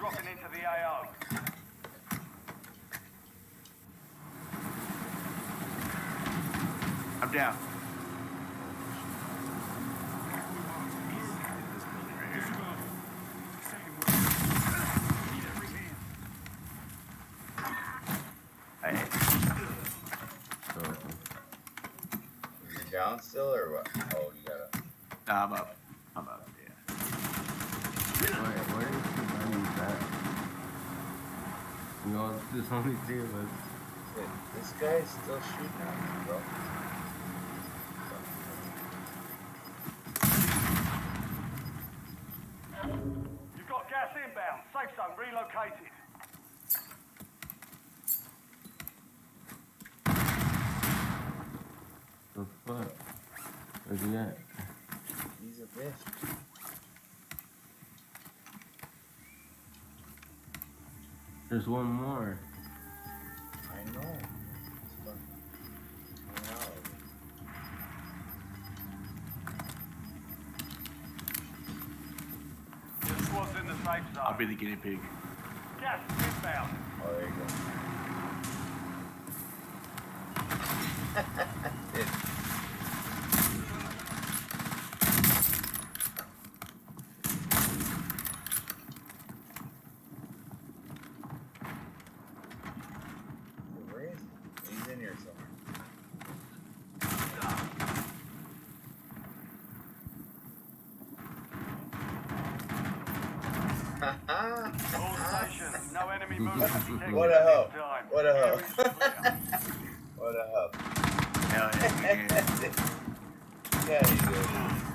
dropping into the AO. I'm down. Hey. You're down still or what? Oh, you gotta. Nah, I'm up. I'm up, yeah. Where is the money at? You know, there's only 3 of us. Wait, this guy's still shooting at me, bro. You've got gas inbound. Safe zone relocated. The fuck? Where's he at? He's a bitch. There's one more. I know. It's fucking. Your squad's in the safe zone. I'll be the guinea pig. Gas is inbound. Oh, there you go. It, where is he? He's in here somewhere. All stations, no enemy movement detected What a at hoe. this time. What a hoe. Area's clear. What a hub. Hell yeah. Yeah, you do.